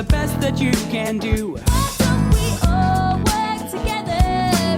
the best that you can do. Why don't we all work together?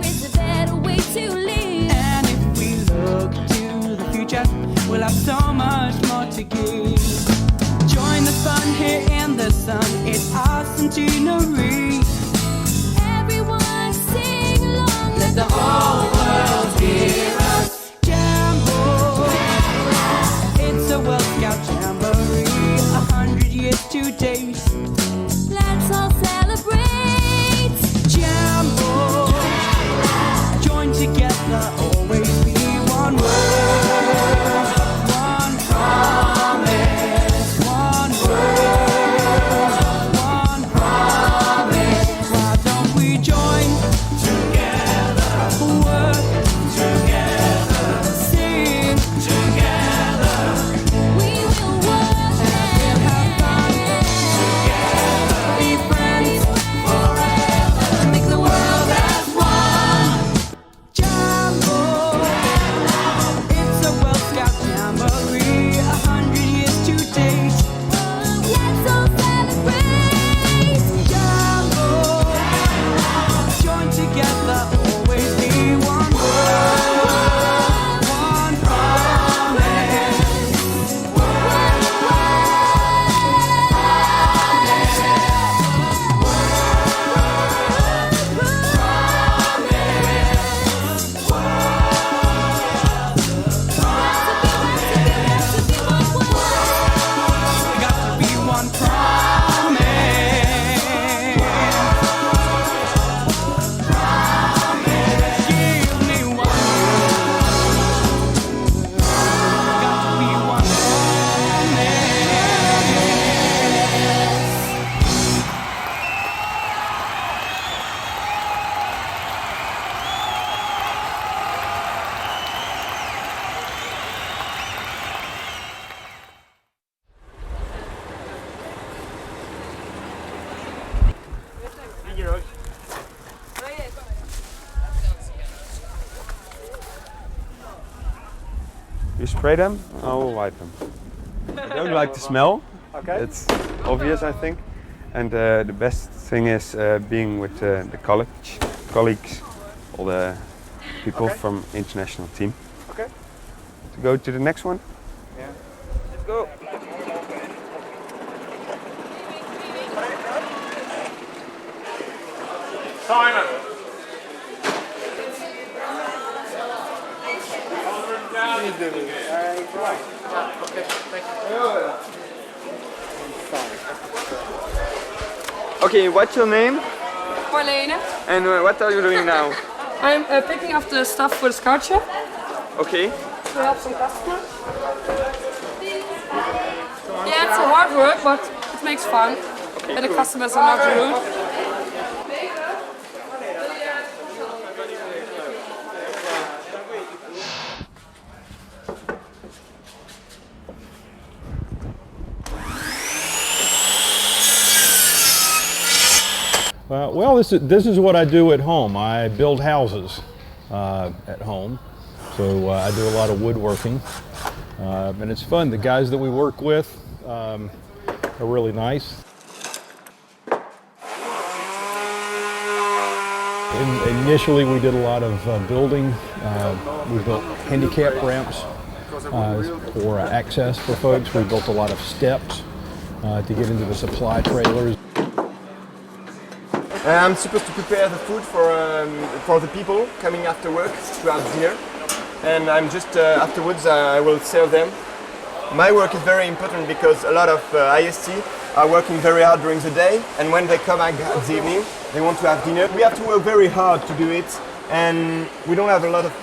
It's a better way to live. And if we look to the future, we'll have so much more to give. Join the fun here in the sun. It's awesome scenery. Everyone sing along. Let the whole world hear us. Jamboree. It's a World Scout Jamboree. 100 years to date. Let's all celebrate. Jamboree. Join together, always be one world. One promise. One world. One promise. Why don't we join together? Work together. Sing together. We will work And have fun together. Be friends forever. Make the world as one. Jamboree. It's a World Scout Jamboree. 100 years to date. Let's all celebrate. Jamboree. Join together, always be one world. One promise. Got to be one promise. Give me one word. Got to be one promise. You spray them, I will wipe them. I don't like the smell. Okay. It's obvious, I think. And the best thing is being with the colleagues, all the people Okay. from international team. Okay. To go to the next one. Yeah. Let's go. Simon. Okay, what's your name Marlene. and what are you doing now? I'm picking up the stuff for the scout shop Okay. to help some customers. Yeah, it's a hard work, but it makes fun. And the customers are not rude. Well, this is what I do at home. I build houses at home, so I do a lot of woodworking, and it's fun. The guys that we work with are really nice. Initially, we did a lot of building. We built handicap ramps for access for folks. We built a lot of steps to get into the supply trailers. I'm supposed to prepare the food for the people coming after work to have dinner, and I'm just afterwards I will serve them. My work is very important because a lot of IST are working very hard during the day, and when they come back at the evening, they want to have dinner. We have to work very hard to do it, and we don't have a lot of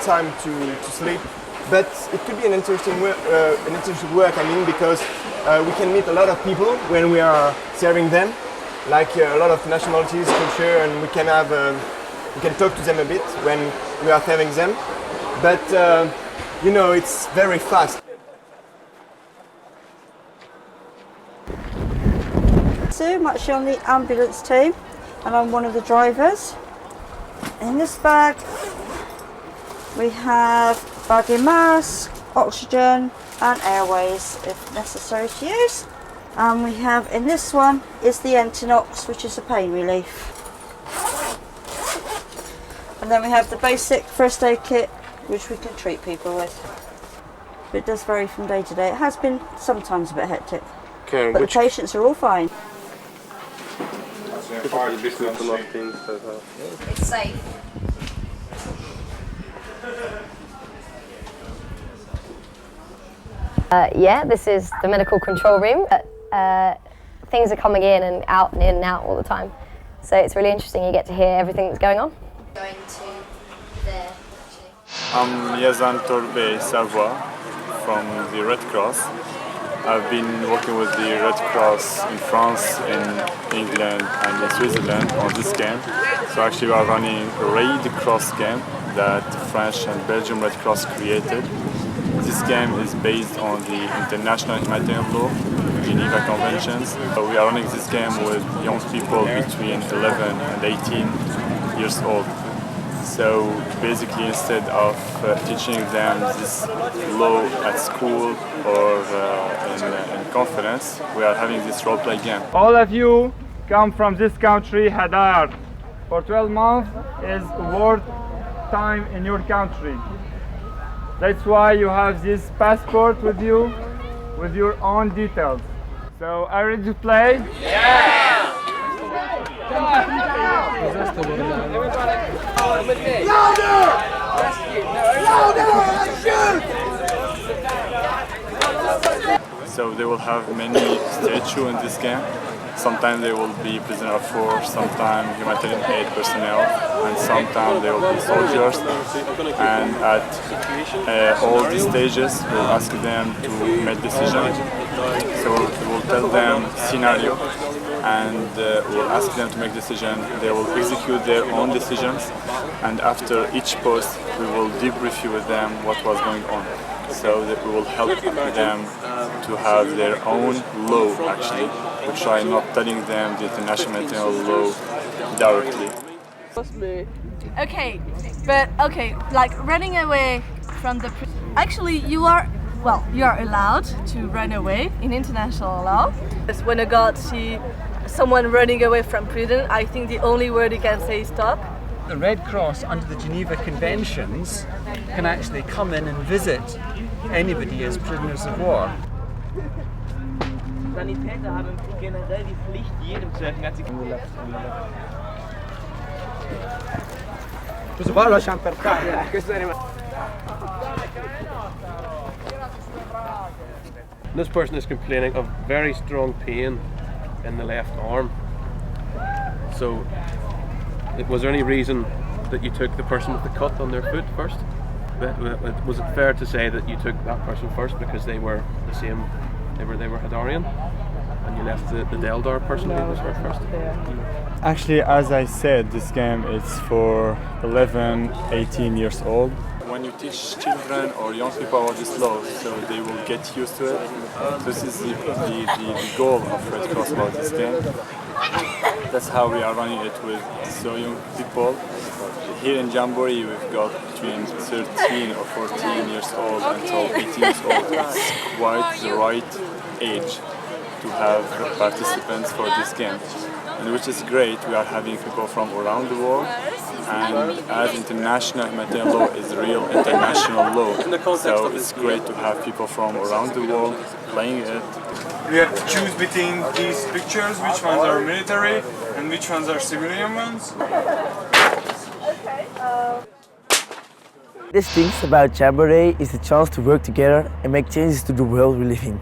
time to sleep. But it could be an interesting work. I mean, because we can meet a lot of people when we are serving them. Like a lot of nationalities, culture, and we can talk to them a bit when we are serving them. But you know, it's very fast. I'm actually on the ambulance team, and I'm one of the drivers. In this bag, we have baggy mask, oxygen, and airways if necessary to use. And we have, in this one, is the Entinox, which is a pain relief. And then we have the basic first aid kit, which we can treat people with. But it does vary from day to day. It has been sometimes a bit hectic. Okay, But the patients are all fine. It's safe. Yeah, this is the medical control room. Things are coming in and out all the time. So it's really interesting, you get to hear everything that's going on. Going to there, actually. I'm Yazan Torbe Savoie from the Red Cross. I've been working with the Red Cross in France, in England and in Switzerland on this game. So actually we are running a Red Cross game that the French and Belgian Red Cross created. This game is based on the international humanitarian law, Geneva Conventions. So we are running this game with young people between 11 and 18 years old. So basically, instead of teaching them this law at school or in conference, we are having this role-play game. All of you come from this country, Hadar. For 12 months is war time in your country. That's why you have this passport with you, with your own details. So, are you ready to play? So they will have many statues in this game. Sometimes they will be prisoner of war, sometimes humanitarian aid personnel, and sometimes they will be soldiers. And at all these stages, we'll ask them to make decisions. So we'll tell them scenario, and we'll ask them to make decision. They will execute their own decisions, and after each post, we will debrief with them what was going on. So that we will help them to have their own law, actually. We try not telling them the international humanitarian law directly. Okay, but like running away from the actually you are allowed to run away in international law. When a guard see someone running away from prison, I think the only word he can say is stop. The Red Cross under the Geneva Conventions can actually come in and visit anybody as prisoners of war. Sanitäter haben generell die Pflicht, jedem zu helfen. This person is complaining of very strong pain in the left arm. So, was there any reason that you took the person with the cut on their foot first? Was it fair to say that you took that person first because they were the same? They were Hadarian, and you left the Deldar person who was hurt first? Actually, as I said, this game is for 11, 18 years old. When you teach children or young people about this law, so they will get used to it. This is the goal of Red Cross about this game. That's how we are running it with so young people. Here in Jamboree, we've got between 13 or 14 years old until 18 years old. It's quite the right age to have participants for this game. And which is great, we are having people from around the world. And as international humanitarian law is real international law, so it's great to have people from around the world playing it. We have to choose between these pictures, which ones are military and which ones are civilian ones. Best things about Jamboree is the chance to work together and make changes to the world we live in.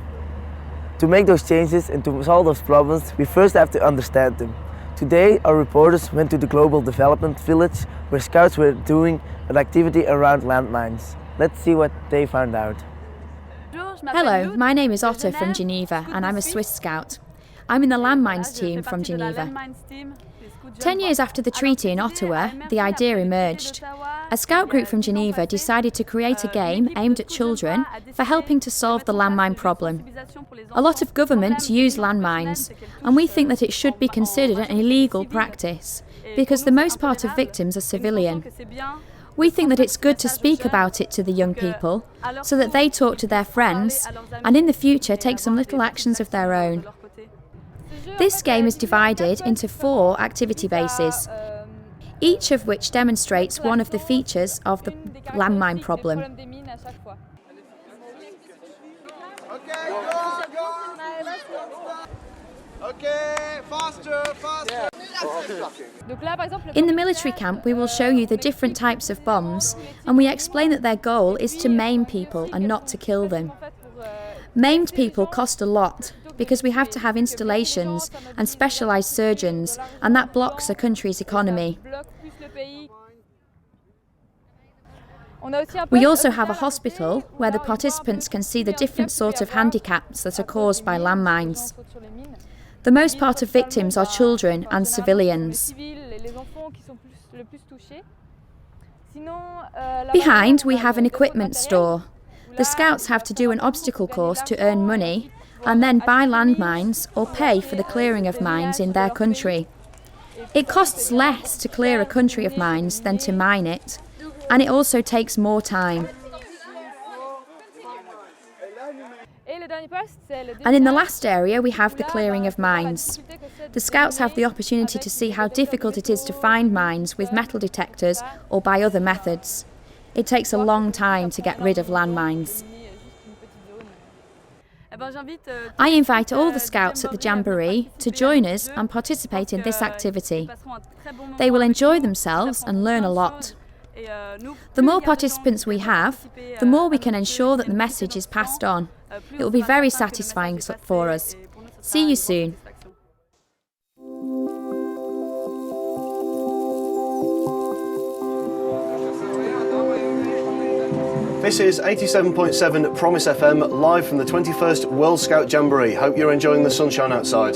To make those changes and to solve those problems, we first have to understand them. Today, our reporters went to the Global Development Village where scouts were doing an activity around landmines. Let's see what they found out. Hello, my name is Otter from Geneva and I'm a Swiss scout. I'm in the landmines team from Geneva. 10 years after the treaty in Ottawa, the idea emerged. A scout group from Geneva decided to create a game aimed at children for helping to solve the landmine problem. A lot of governments use landmines, and we think that it should be considered an illegal practice, because the most part of victims are civilian. We think that it's good to speak about it to the young people, so that they talk to their friends, and in the future take some little actions of their own. This game is divided into 4 activity bases, each of which demonstrates one of the features of the landmine problem. In the military camp, we will show you the different types of bombs, and we explain that their goal is to maim people and not to kill them. Maimed people cost a lot because we have to have installations and specialised surgeons, and that blocks a country's economy. We also have a hospital where the participants can see the different sorts of handicaps that are caused by landmines. The most part of victims are children and civilians. Behind, we have an equipment store. The Scouts have to do an obstacle course to earn money and then buy landmines or pay for the clearing of mines in their country. It costs less to clear a country of mines than to mine it, and it also takes more time. And in the last area, we have the clearing of mines. The Scouts have the opportunity to see how difficult it is to find mines with metal detectors or by other methods. It takes a long time to get rid of landmines. I invite all the Scouts at the Jamboree to join us and participate in this activity. They will enjoy themselves and learn a lot. The more participants we have, the more we can ensure that the message is passed on. It will be very satisfying for us. See you soon. This is 87.7 Promise FM, live from the 21st World Scout Jamboree. Hope you're enjoying the sunshine outside.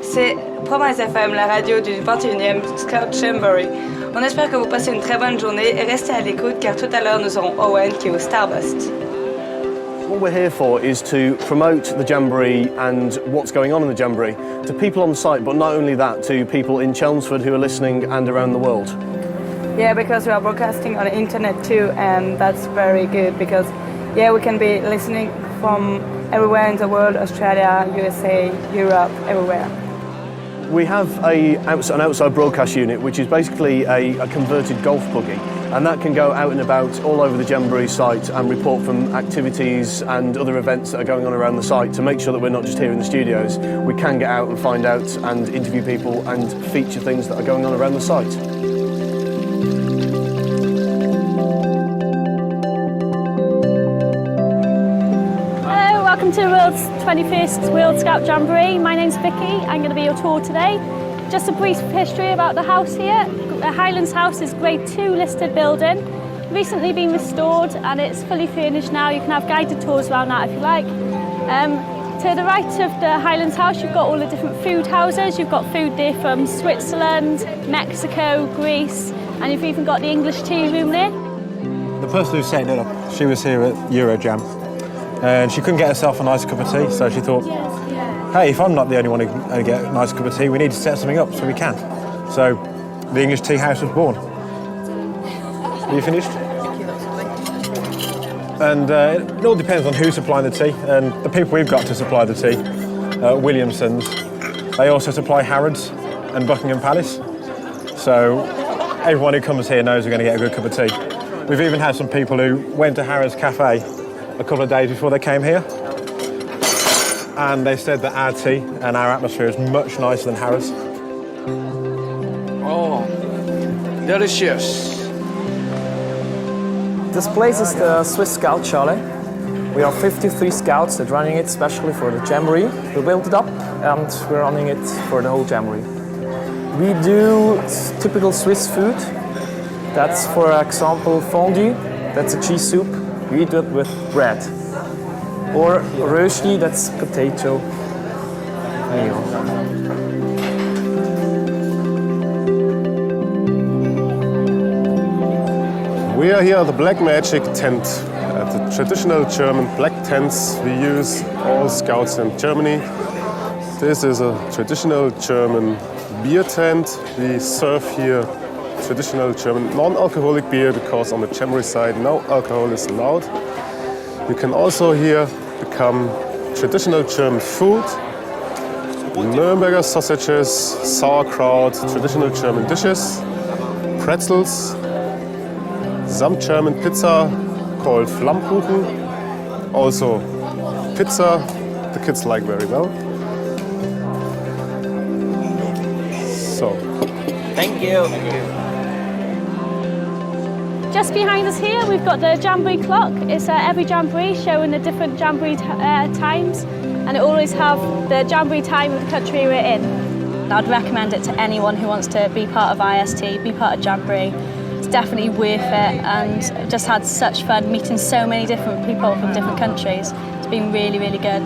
C'est Promise FM, la radio du 21e Scout Jamboree. On espère que vous passez une très bonne journée et restez à l'écoute car tout à l'heure nous aurons Owen qui est au Starburst. What we're here for is to promote the Jamboree and what's going on in the Jamboree to people on site, but not only that, to people in Chelmsford who are listening and around the world. Yeah, because we are broadcasting on the internet too, and that's very good because, yeah, we can be listening from everywhere in the world, Australia, USA, Europe, everywhere. We have an outside broadcast unit, which is basically a converted golf buggy, and that can go out and about all over the Jamboree site and report from activities and other events that are going on around the site to make sure that we're not just here in the studios. We can get out and find out and interview people and feature things that are going on around the site. Welcome to the world's 21st World Scout Jamboree. My name's Vicky. I'm going to be your tour today. Just a brief history about the house here. The Highlands House is Grade 2 listed building. Recently been restored and it's fully furnished now. You can have guided tours around that if you like. To the right of the Highlands House you've got all the different food houses. You've got food there from Switzerland, Mexico, Greece, and you've even got the English tea room there. The person who set it up, she was here at Eurojam. And she couldn't get herself a nice cup of tea, so she thought, hey, if I'm not the only one who can get a nice cup of tea, we need to set something up so we can. So the English tea house was born. Are you finished? And it all depends on who's supplying the tea, and the people we've got to supply the tea, Williamson's, they also supply Harrods and Buckingham Palace. So everyone who comes here knows we're going to get a good cup of tea. We've even had some people who went to Harrods Cafe a couple of days before they came here, and they said that our tea and our atmosphere is much nicer than Harrods. Oh, delicious. This place is the Swiss Scout Chalet. We are 53 scouts that are running it specially for the Jamboree. We built it up and we're running it for the whole Jamboree. We do typical Swiss food. That's, for example, fondue. That's a cheese soup. We eat it with bread. Or rösti, that's potato meal. We are here at the Black Magic tent. At the traditional German black tents we use all scouts in Germany. This is a traditional German beer tent. We serve here traditional German non-alcoholic beer because on the Jamboree side no alcohol is allowed. You can also here become traditional German food. Nürnberger sausages, sauerkraut, traditional German dishes, pretzels, some German pizza called Flammkuchen, also pizza the kids like very well. So. Thank you. Just behind us here, we've got the Jamboree clock. It's every Jamboree showing the different Jamboree times, and it always have the Jamboree time of the country we're in. I'd recommend it to anyone who wants to be part of IST, be part of Jamboree. It's definitely worth it, and just had such fun meeting so many different people from different countries. It's been really, really good.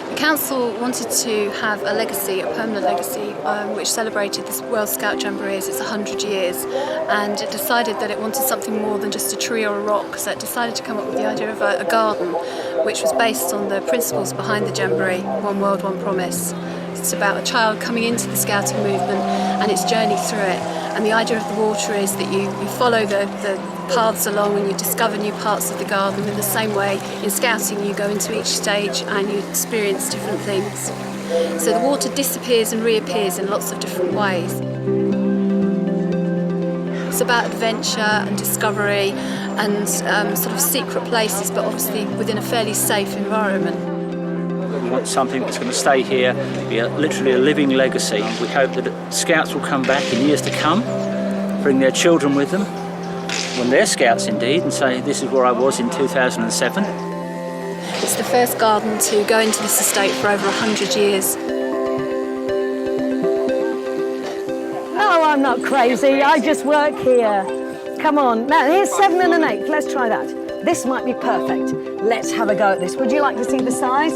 The council wanted to have a legacy, a permanent legacy, which celebrated this World Scout Jamboree as its 100 years, and it decided that it wanted something more than just a tree or a rock, so it decided to come up with the idea of a garden, which was based on the principles behind the Jamboree, One World, One Promise. It's about a child coming into the scouting movement and its journey through it, and the idea of the water is that you follow the paths along and you discover new parts of the garden. In the same way, in scouting you go into each stage and you experience different things. So the water disappears and reappears in lots of different ways. It's about adventure and discovery and sort of secret places, but obviously within a fairly safe environment. We want something that's going to stay here, be literally a living legacy. We hope that Scouts will come back in years to come, bring their children with them, when they're Scouts indeed, and say, this is where I was in 2007. It's the first garden to go into this estate for over 100 years. Oh, I'm not crazy, I just work here. Come on, now here's 7 and an 8, let's try that. This might be perfect. Let's have a go at this. Would you like to see the size?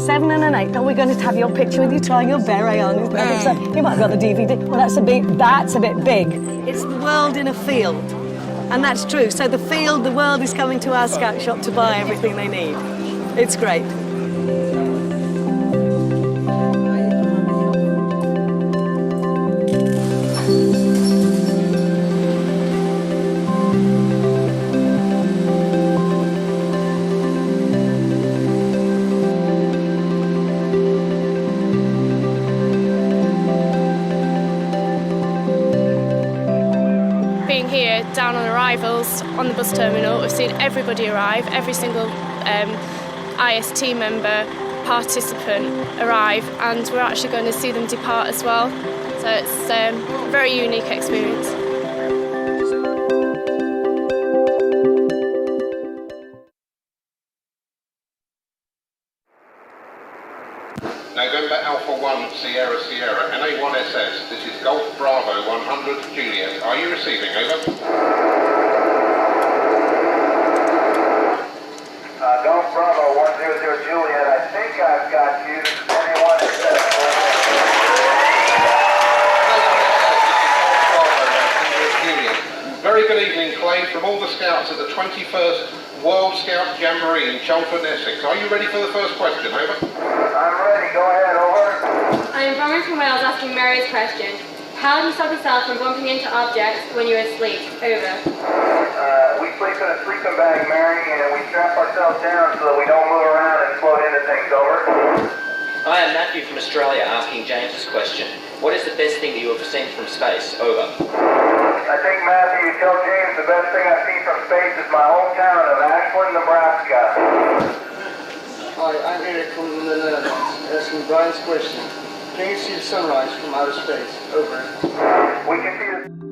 7 and an 8. Are we going to have your picture with you tying your beret on? You might have got the DVD. Well, that's a bit big. It's the world in a field. And that's true. So the field, the world is coming to our scout shop to buy everything they need. It's great. Being here down on arrivals on the bus terminal, we've seen everybody arrive, every single IST member, participant arrive, and we're actually going to see them depart as well. So it's a very unique experience. November Alpha 1 Sierra Sierra, NA1SS, this is Golf Bravo 100 Juliet. Are you receiving? Over. Golf Bravo 100 Juliet, I think I've got you. NA1SS. Very good evening, Clay, from all the Scouts at the 21st World Scout Jamboree in Chelmsford, Essex. Are you ready for the first question? Over. I'm ready, go ahead, over. I'm Farmer from Wales asking Mary's question. How do you stop yourself from bumping into objects when you're asleep? Over. We sleep in a sleeping bag, Mary, and we strap ourselves down so that we don't move around and float into things. Over. I am Matthew from Australia asking James's question. What is the best thing that you have seen from space? Over. I think, Matthew, you tell James the best thing I've seen from space is my hometown of Ashland, Nebraska. Hi, I'm Eric from the Netherlands, asking Brian's question. Can you see the sunrise from outer space? Over. We can see the